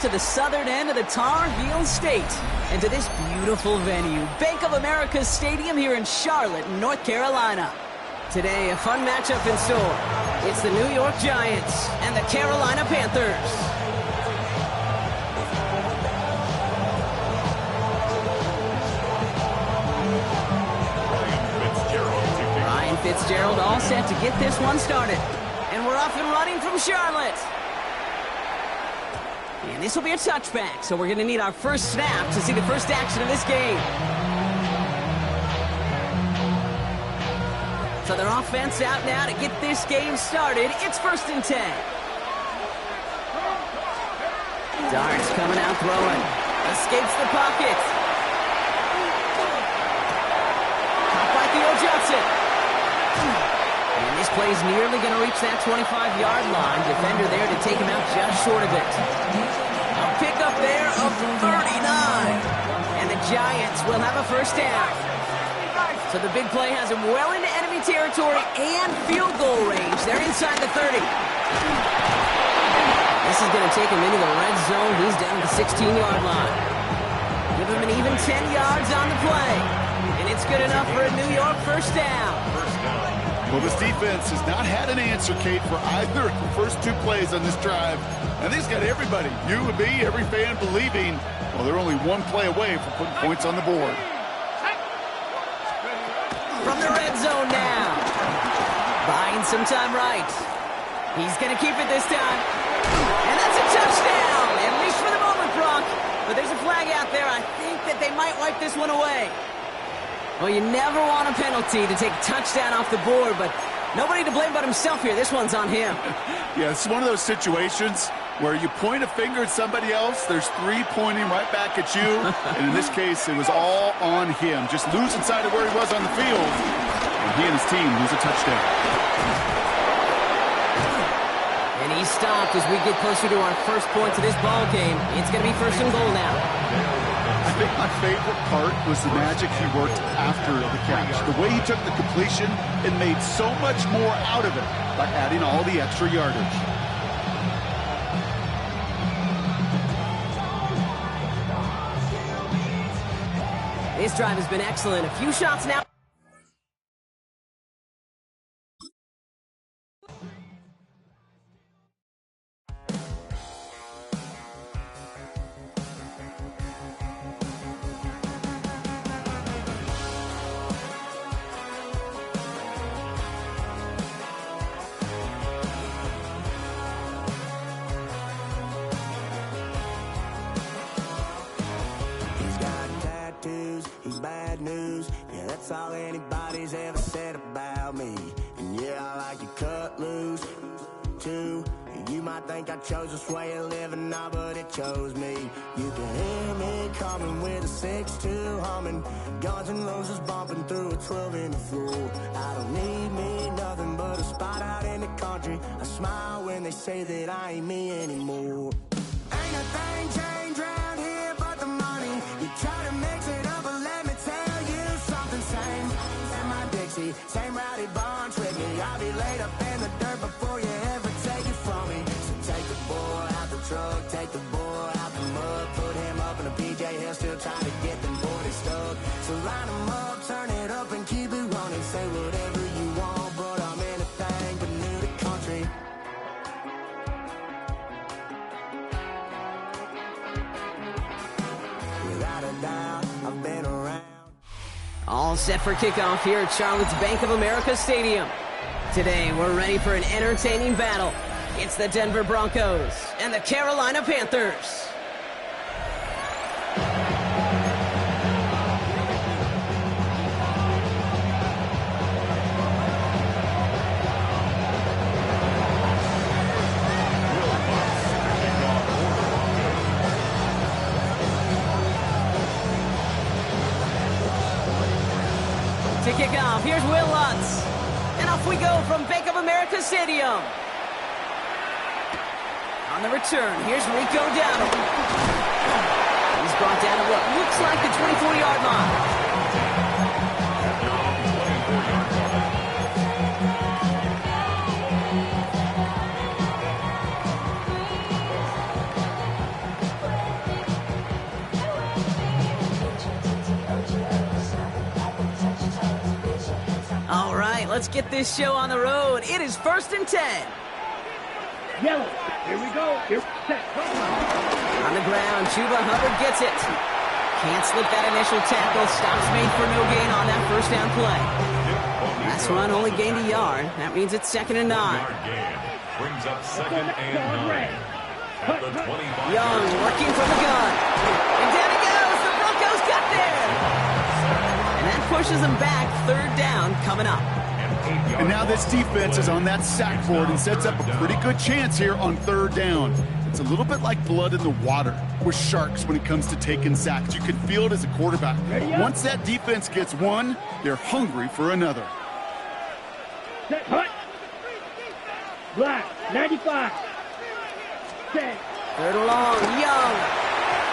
to the southern end of the Tar Heel State and to this beautiful venue, Bank of America Stadium here in Charlotte, North Carolina. Today, a fun matchup in store. It's the New York Giants and the Carolina Panthers. Ryan Fitzgerald all set to get this one started. And we're off and running from Charlotte. And this will be a touchback, so we're going to need our first snap to see the first action of this game. So their offense out now to get this game started. It's 1st and 10. Darts coming out throwing. Escapes the pocket. Caught by Theo Johnson. And this play's nearly going to reach that 25-yard line. Defender there to take him out just short of it. A pickup there of 39. And the Giants will have a first down. So the big play has him well into enemy territory and field goal range. They're inside the 30. This is going to take him into the red zone. He's down to the 16-yard line. Give him an even 10 yards on the play. And it's good enough for a New York first down. Well, this defense has not had an answer, Kate, for either of the first two plays on this drive. And they've got everybody, you and me, every fan believing, well, they're only one play away from putting points on the board. From the red zone now. Buying some time right. He's going to keep it this time. And that's a touchdown, at least for the moment, Brock. But there's a flag out there. I think that they might wipe this one away. Well, you never want a penalty to take a touchdown off the board, but nobody to blame but himself here. This one's on him. Yeah, it's one of those situations where you point a finger at somebody else, there's three pointing right back at you, and in this case, it was all on him. Just losing sight of where he was on the field, and he and his team lose a touchdown. And he's stopped as we get closer to our first points of this ball game. It's going to be 1st and goal now. I think my favorite part was the magic he worked after the catch. The way he took the completion and made so much more out of it by adding all the extra yardage. This drive has been excellent. A few shots now. Bad news, yeah, that's all anybody's ever said about me. And yeah, I like you cut loose, too. You might think I chose this way of living now, but it chose me. You can hear me coming with a 6-2 humming, Guns N' Roses bumping through a 12 in the floor. I don't need me nothing but a spot out in the country. I smile when they say that I ain't me anymore. Ain't a thing changed round here but the money. You try to mix it up, but let me tell you something. Same and my Dixie, same rowdy barn trick me. I'll be laid up in the dirt before you ever take it from me. So take the boy out the truck, take the boy out the mud, put him up in a PJ Hill, still trying to get them boys stuck. So line them up, turn it up and keep it running. Say whatever you want, but I'm anything but new to country. Without a doubt, I've been around. All set for kickoff here at Charlotte's Bank of America Stadium. Today, we're ready for an entertaining battle. It's the Denver Broncos and the Carolina Panthers. To kick off, here's Will Lutz. And off we go from Bank of America Stadium. On the return, here's Rico Dowdle. He's brought down at what looks like the 24-yard line. let's get this show on the road. It is 1st and 10. Yellow. Here we go. Here, set. On the ground, Chuba Hubbard gets it. Can't slip that initial tackle. Stops made for no gain on that first down play. Last run only gained a yard. That means it's 2nd and 9. Brings up 2nd and 9. At the 25. Young working from the gun. And down he goes. The Broncos got there. And that pushes them back. 3rd down coming up. And now this defense is on that sack board and sets up a pretty good chance here on 3rd down. It's a little bit like blood in the water with Sharks when it comes to taking sacks. You can feel it as a quarterback. Once that defense gets one, they're hungry for another. Set. Hut. Black. 95. Set. 3rd and long. Young.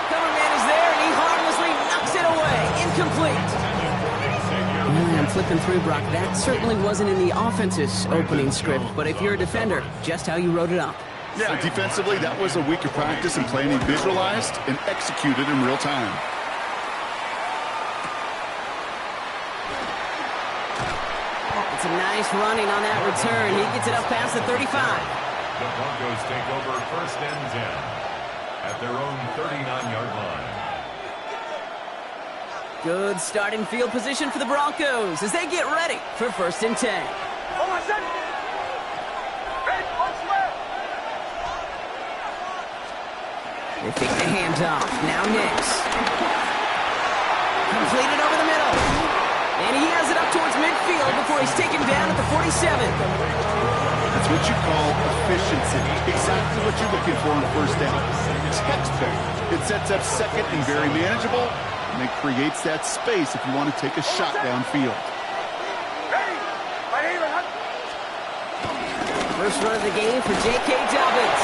Cover man is there, and he harmlessly knocks it away. Incomplete. I'm flipping through, Brock. That certainly wasn't in the offense's opening script, but if you're a defender, just how you wrote it up. Yeah, defensively, that was a week of practice and planning visualized and executed in real time. It's a nice running on that return. He gets it up past the 35. The Broncos take over 1st and 10 at their own 39-yard line. Good starting field position for the Broncos as they get ready for 1st and 10. They fake the handoff. Now Nix. Completed over the middle. And he has it up towards midfield before he's taken down at the 47. That's what you call efficiency. Exactly what you're looking for on 1st down. Textbook. It sets up 2nd and very manageable, and it creates that space if you want to take a shot downfield. First run of the game for J.K. Dobbins.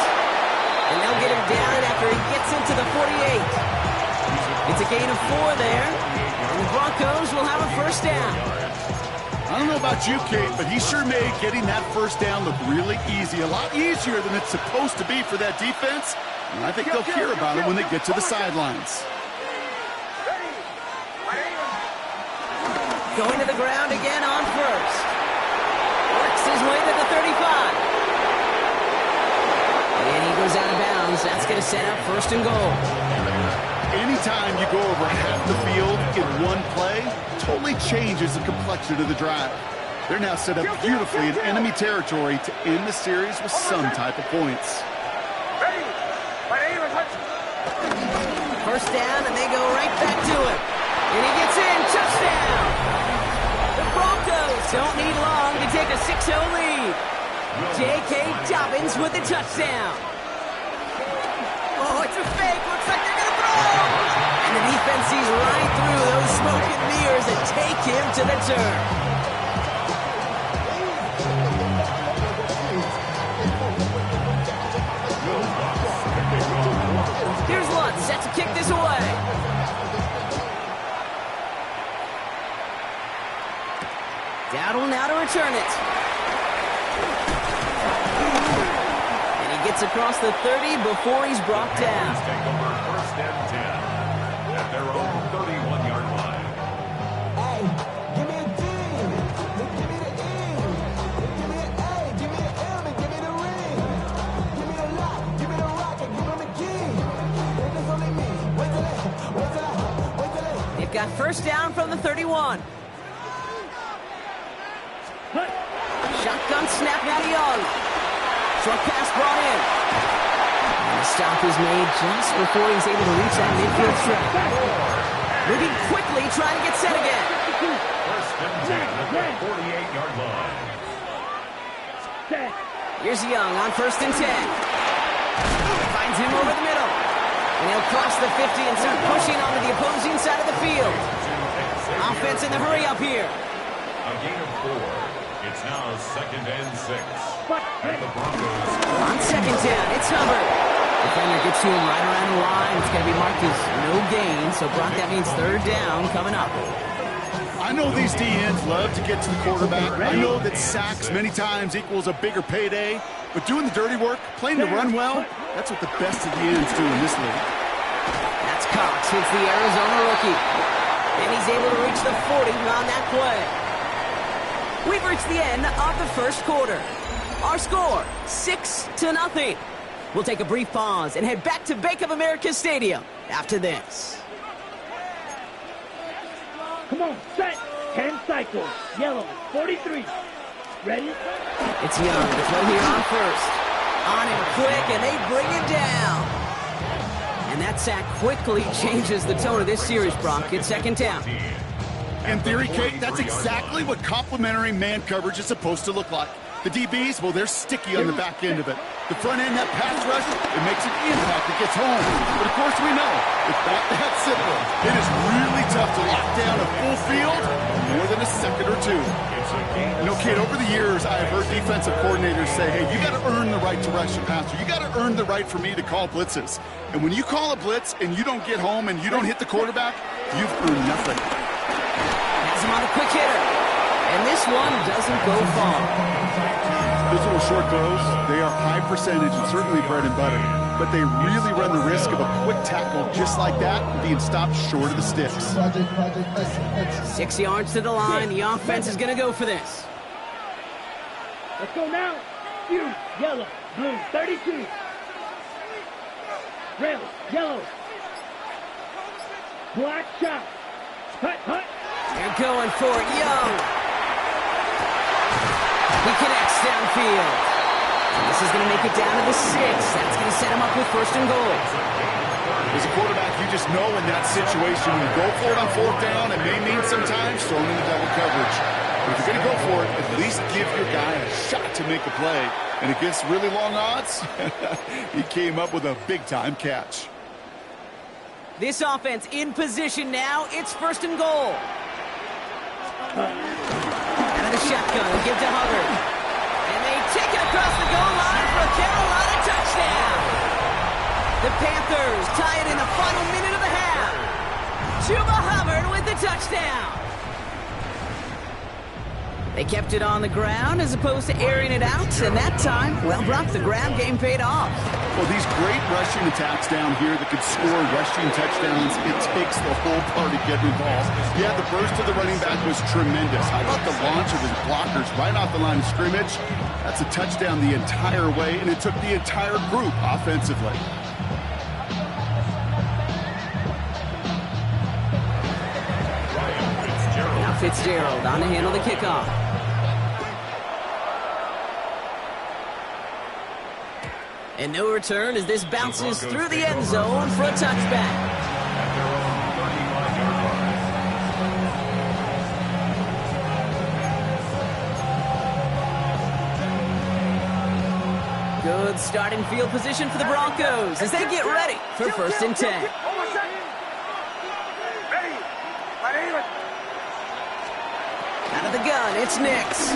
And they'll get him down after he gets into the 48. It's a gain of 4 there. And the Broncos will have a 1st down. I don't know about you, Kate, but he sure made getting that 1st down look really easy. A lot easier than it's supposed to be for that defense. And I think they'll hear about it when they get to the sidelines. Going to the ground again on 1st. Works his way to the 35. And he goes out of bounds. That's going to set up 1st and goal. Anytime you go over half the field in one play, totally changes the complexion of the drive. They're now set up beautifully in enemy territory to end the series with some type of points. 1st down, and they go right back to it. And he gets in. Touchdown! The Broncos don't need long to take a 6-0 lead. J.K. Dobbins with the touchdown. Oh, it's a fake. Looks like they're going to throw. And the defense sees right through those smoke and mirrors and take him to the turn. Here's Lutz set to kick this away. Dowdle now to return it. And he gets across the 30 before he's brought down. Take over 1st and 10 at their own 31-yard line. Hey, give me a D. Give me the E. Give me an A. Give me an M. And give me the ring. Give me the lock. Give me the rock. And give him the key. If it's only me. Wait till it. They've got 1st down from the 31. Shotgun snap now to Young. Short pass brought in. And the stop is made just before he's able to reach that midfield stretch. Moving quickly, trying to get set again. 1st and 10 at the 48-yard line. Here's Young on 1st and 10. Finds him over the middle. And he'll cross the 50 and start pushing onto the opposing side of the field. Offense in the hurry up here. A gain of 4. It's now 2nd and 6. And the Broncos On 2nd down, it's Hubbard. Defender gets to him right around the line. It's going to be marked as no gain. So, Brock, that means 3rd down coming up. I know these DNs love to get to the quarterback. I know that sacks many times equals a bigger payday. But doing the dirty work, playing to run well, that's what the best of the ends do in this league. That's Cox. Hits the Arizona rookie. And he's able to reach the 40 on that play. We've reached the end of the first quarter. Our score, 6-0. We'll take a brief pause and head back to Bank of America Stadium after this. Come on, set. 10 cycles. Yellow, 43. Ready? It's Young to throw here on first. On him quick, and they bring him down. And that sack quickly changes the tone of this series, Brock. It's second down. In theory, Kate, that's exactly what complementary man coverage is supposed to look like. The DBs, well, they're sticky on the back end of it. The front end, that pass rush, it makes an impact. It gets home. But, of course, we know it's not that simple. It is really tough to lock down a full field in more than a second or two. You know, Kate, over the years, I have heard defensive coordinators say, hey, you got to earn the right to rush your passer. You got to earn the right for me to call blitzes. And when you call a blitz and you don't get home and you don't hit the quarterback, you've earned nothing. Has him on a quick hitter. And this one doesn't go far. Those little short throws, they are high percentage and certainly bread and butter. But they really run the risk of a quick tackle just like that and being stopped short of the sticks. 6 yards to the line. The offense is going to go for this. Let's go now. You, yellow, blue, 32. Red, yellow. Black shot. Hut, hut. They're going for it. Young. He connects downfield. This is going to make it down to the 6. That's going to set him up with first and goal. As a quarterback, you just know in that situation, when you go for it on fourth down, it may mean sometimes throwing in the double coverage. But if you're going to go for it, at least give your guy a shot to make a play. And against really long odds, he came up with a big-time catch. This offense in position now. It's first and goal. Out of the shotgun, give to Hubbard. And they take it across the goal line for a Carolina touchdown. The Panthers tie it in the final minute of the half. Chuba Hubbard with the touchdown. They kept it on the ground as opposed to airing it out. And that time, well, Brock, the grab game paid off. Well, these great rushing attacks down here that could score rushing touchdowns, it takes the whole party getting involved. Yeah, the burst of the running back was tremendous. How about the launch of his blockers right off the line of scrimmage? That's a touchdown the entire way, and it took the entire group offensively. Now Fitzgerald on to handle the kickoff. And no return as this bounces through the end zone for a touchback. Good starting field position for the Broncos as they get ready for first and 10. Out of the gun, it's Nix.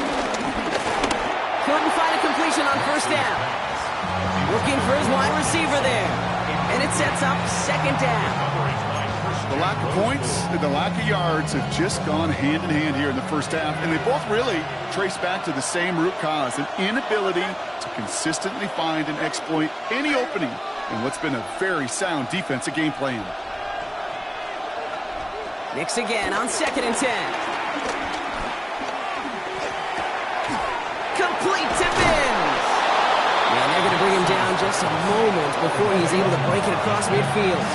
Couldn't find a completion on first down. Looking for his wide receiver there. And it sets up second down. The lack of points and the lack of yards have just gone hand in hand here in the first half. And they both really trace back to the same root cause, an inability to consistently find and exploit any opening in what's been a very sound defensive game plan. Nix again on second and 10. Complete to Binns. And they're going to bring him down just a moment before he's able to break it across midfield.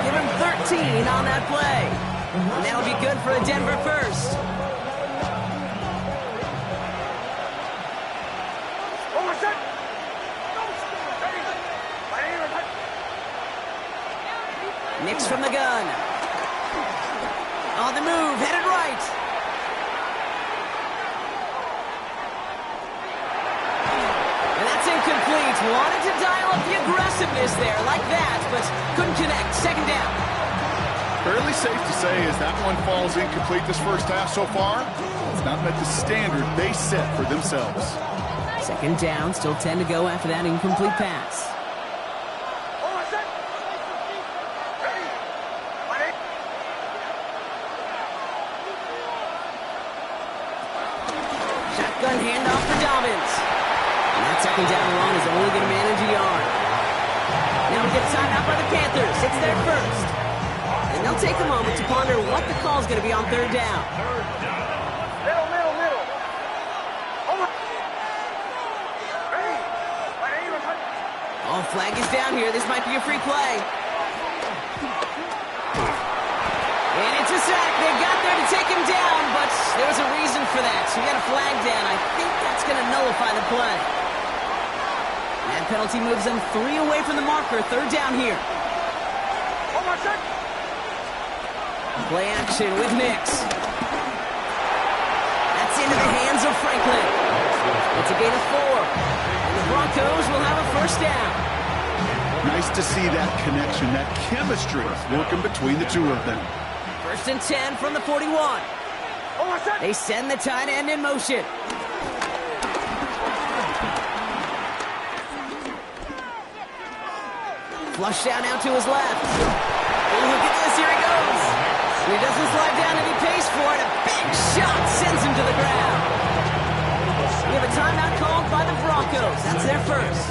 Give him 13 on that play. And that'll be good for a Denver first. Nix from the gun. On the move, headed right. Incomplete. Wanted to dial up the aggressiveness there like that, but couldn't connect. Second down. Fairly safe to say as that one falls incomplete this first half so far, it's not met the standard they set for themselves. Second down, still 10 to go after that incomplete pass. Shotgun handoff for Dobbins. Second down run is only going to manage a yard. Now it gets timed out by the Panthers. It's their first. And they'll take a moment to ponder what the call is going to be on third down. Middle. Oh, flag is down here. This might be a free play. And it's a sack. They got there to take him down, but there was a reason for that. So we got a flag down. I think that's going to nullify the play. That penalty moves them 3 away from the marker. 3rd down here. Play action with Nix. That's into the hands of Franklin. It's a gain of 4. And the Broncos will have a 1st down. Nice to see that connection, that chemistry working between the two of them. 1st and 10 from the 41. They send the tight end in motion. Flush down now to his left. Oh, look at this. Here he goes. He doesn't slide down and he pays for it. A big shot sends him to the ground. We have a timeout called by the Broncos. That's their 1st.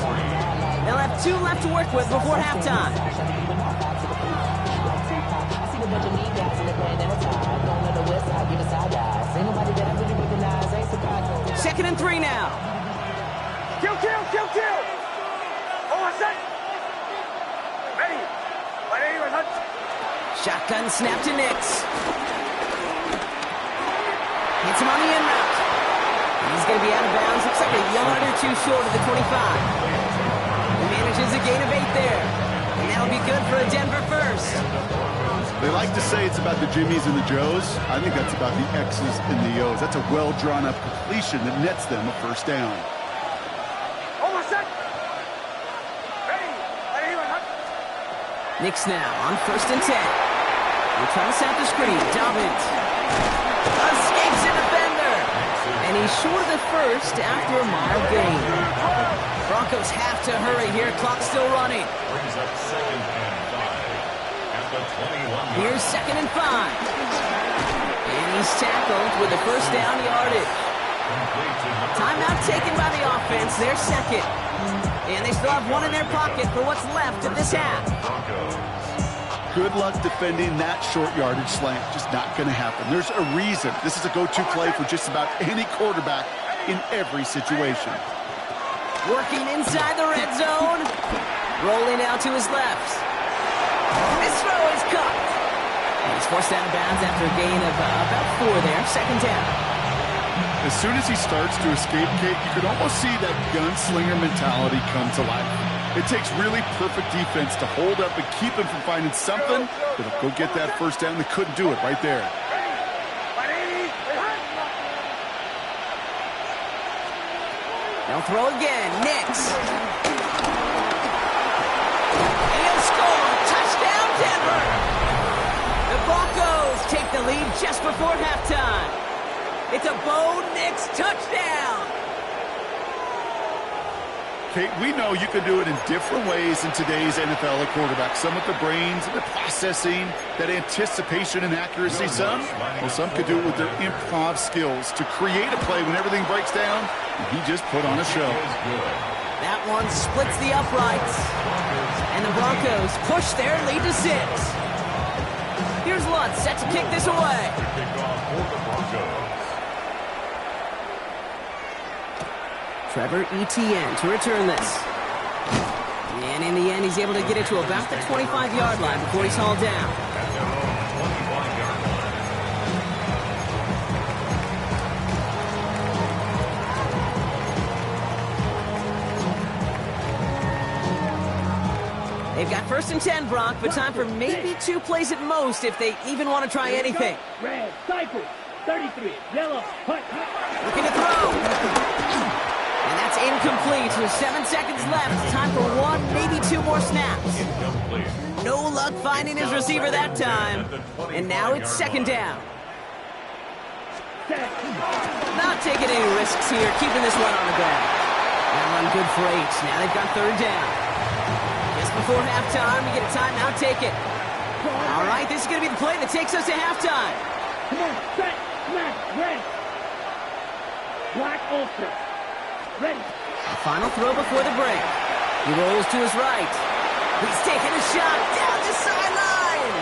They'll have 2 left to work with before halftime. 2nd and 3 now. Kill! Oh, set! Ready! Shotgun snap to Nix. Hits him on the in route. He's going to be out of bounds. Looks like a yard or 2 short of the 25. He manages a gain of 8 there. And that'll be good for a Denver 1st. They like to say it's about the Jimmies and the Joes. I think that's about the X's and the O's. That's a well-drawn-up completion that nets them a 1st down. Nix now on 1st and 10. We're trying to set up the screen. Dobbins escapes a defender. And he's short of the 1st after a mild gain. Broncos have to hurry here. Clock still running. Brings up 2nd and 5 at the 21. Here's 2nd and 5. And he's tackled with the 1st down yardage. Timeout taken by the offense. Their 2nd. And they still have 1 in their pocket for what's left of this half. Good luck defending that short yardage slant. Just not going to happen. There's a reason. This is a go-to play for just about any quarterback in every situation. Working inside the red zone. Rolling out to his left. This throw is caught. And he's forced out of bounds after a gain of about 4 there. 2nd down. As soon as he starts to escape, Kate, you could almost see that gunslinger mentality come to life. It takes really perfect defense to hold up and keep him from finding something that'll go get that 1st down. They couldn't do it right there. They'll throw again. Nix. He'll score. Touchdown, Denver. The Broncos take the lead just before halftime. It's a Bo Nix touchdown. Kate, we know you can do it in different ways in today's NFL at quarterback. Some with the brains, the processing, that anticipation and accuracy. Some could do it with their improv skills to create a play when everything breaks down. And he just put on a show. That one splits the uprights. And the Broncos push their lead to 6. Here's Lutz set to kick this away. Kickoff for the Broncos. Trevor Etienne to return this. And in the end, he's able to get it to about the 25-yard line before he's hauled down. At their own 21-yard line. They've got 1st and 10, Brock, but time for maybe 2 plays at most if they even want to try anything. Red, cycle, 33, yellow, punt. Looking to throw. And that's incomplete with 7 seconds left. Time for 1, maybe 2 more snaps. Incomplete. No luck finding his receiver that time. And now it's 2nd down. Not taking any risks here, keeping this one on the ground. That run good for 8. Now they've got 3rd down. Just before halftime, we get a timeout, take it. All right, this is going to be the play that takes us to halftime. Come on, set, smash, red. Black ultra. Ready. A final throw before the break. He rolls to his right. He's taking a shot down the sideline.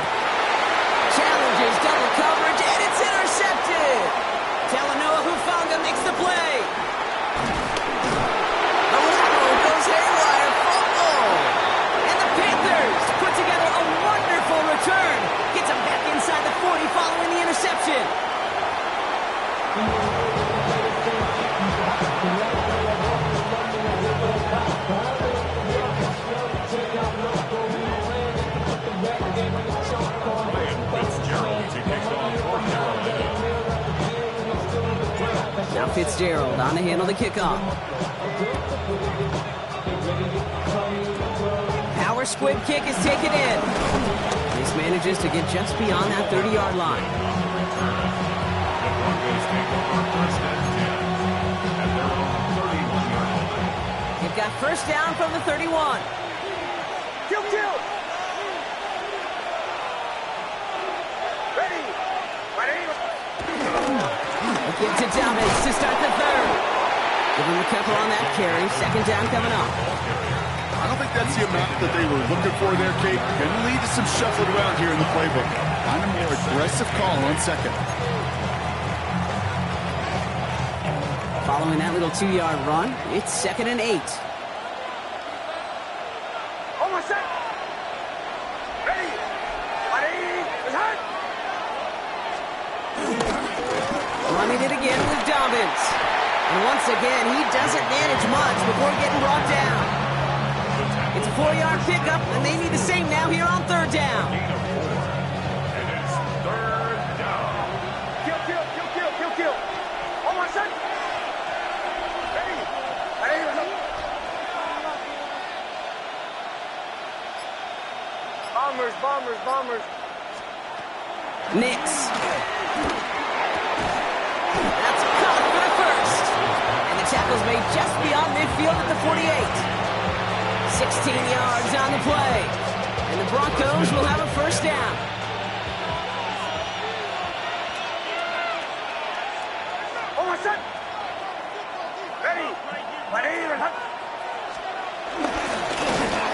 Challenges double coverage, and it's intercepted. Talanoa Hufanga makes the play. The lateral goes haywire. Fumble. Fitzgerald on to handle the kickoff. Power squib kick is taken in. This manages to get just beyond that 30-yard line. The Broncos take over first and 10 at their own 31-yard line. They've got first down from the 31. Kill, kill. Ready. Give to Dobbins to start the third. Give him a couple on that carry. Second down coming up. I don't think that's the amount that they were looking for there, Kate. Going to lead to some shuffling around here in the playbook. Find a more aggressive call on second. Following that little 2-yard run, it's 2nd and 8. Almost set. Ready. Running it again with Dobbins. And once again, he doesn't manage much before getting brought down. It's a 4-yard pickup, and they need the same now here on third down. Gain of 4. And it's third down. Kill. Almost set. Ready. Bombers. Nix. That's caught for the first. And the tackle's made just beyond midfield at the 48. 16 yards on the play. And the Broncos will have a first down. Almost set. Ready.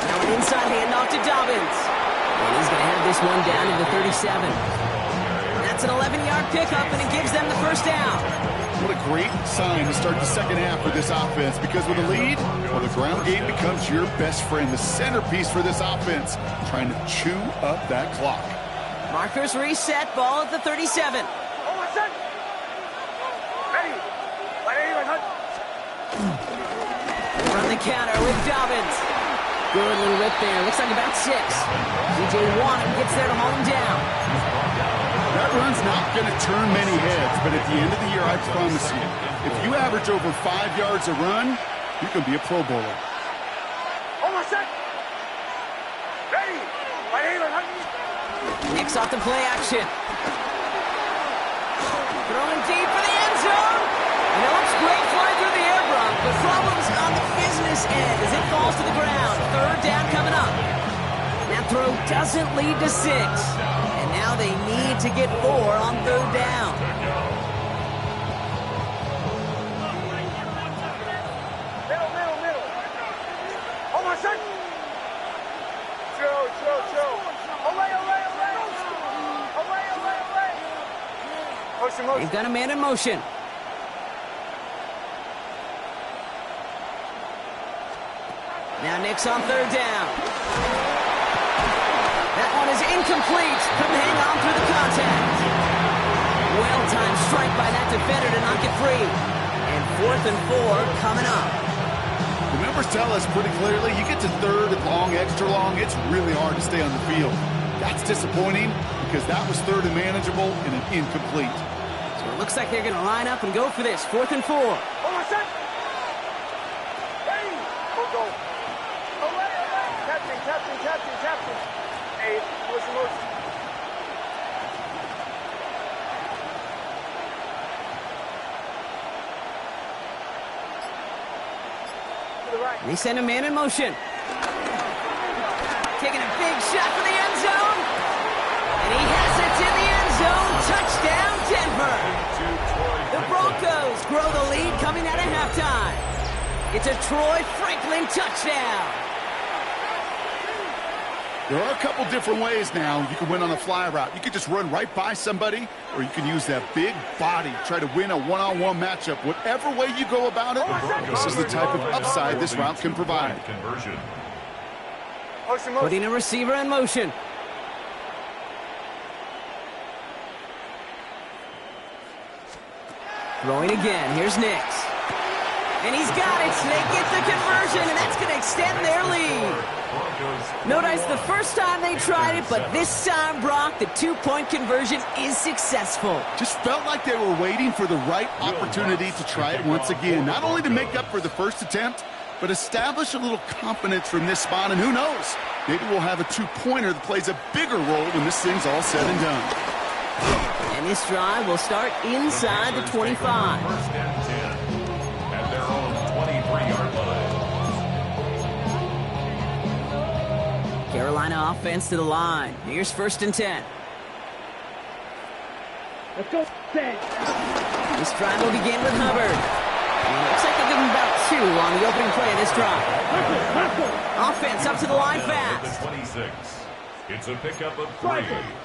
Now an inside handoff to Dobbins. And he's going to have this one down to the 37. That's an 11-yard pickup, and it gives them the first down. What a great sign to start the second half for this offense, because with a lead, well, the ground game becomes your best friend, the centerpiece for this offense, trying to chew up that clock. Markers reset, ball at the 37. Almost set. Ready. Run the counter with Dobbins. Good little rip there. Looks like about 6. DJ Watt gets there to hold him down. That run's not going to turn many heads, but at the end of the year, I promise you, if you average over 5 yards a run, you can be a Pro Bowler. Almost set. Ready. Nix off the play action. Throwing deep for the end zone. And it looks great flying through the air, Brock. The problem's on the business end as it falls to the ground. Third down coming up. That throw doesn't lead to 6. And now they need to get 4 on third down. Middle. Almost set. Chill. Away. Motion. They've got a man in motion. Now Nix on third down. That one is incomplete. Couldn't hang on through the contact. Well-timed strike by that defender to knock it free. And 4th and 4 coming up. The numbers tell us pretty clearly, you get to third and long, extra long, it's really hard to stay on the field. That's disappointing because that was third and manageable and an incomplete. So it looks like they're going to line up and go for this. 4th and 4. Almost set. Ready. Go. Away. Captain. Hey, motion. To the right. They send a man in motion. Taking a big shot for the end zone. And he has it in the end zone. Touchdown, Denver. The Broncos grow the lead coming out of halftime. It's a Troy Franklin touchdown. There are a couple different ways now you can win on a fly route. You could just run right by somebody, or you can use that big body, try to win a one-on-one matchup. Whatever way you go about it, this is the type of upside this route can provide. Conversion. Motion. Putting a receiver in motion. Throwing again. Here's Nix. And he's got it. They get the conversion, and that's going to extend their lead. Notice the first time they tried it, but this time, Brock, the two-point conversion is successful. Just felt like they were waiting for the right opportunity to try it once again. Not only to make up for the first attempt, but establish a little confidence from this spot. And who knows, maybe we'll have a two-pointer that plays a bigger role when this thing's all said and done. And this drive will start inside the 25. First and 10 at their own 23-yard line. Carolina offense to the line. Here's first and 10. Let's go. Set. This drive will begin with Hubbard. And it looks like they'll give him about 2 on the opening play of this drive. Hustle. Offense up to the line At fast. the 26. It's a pickup of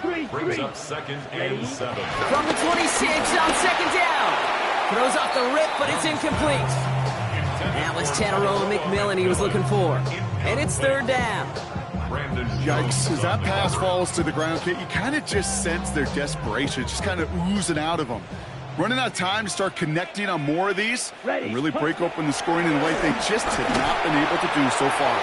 3. Brings up second and 7. From the 26 on second down. Throws off the rip, but it's incomplete. That was Tannero McMillan he was looking for. And it's third down. Yikes, as that pass falls to the ground, Kit, you kind of just sense their desperation, just kind of oozing out of them. Running out of time to start connecting on more of these and really break open the scoring in a way they just have not been able to do so far.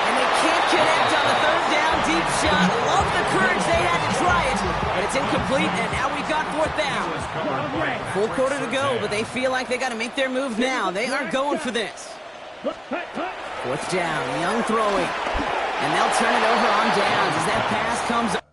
And they can't connect on the third down deep shot. Love the courage they had to try it, but it's incomplete, and now we've got fourth down. Full quarter to go, but they feel like they got to make their move now. They are going for this. Fourth down, Young throwing. And they'll turn it over on downs as that pass comes up.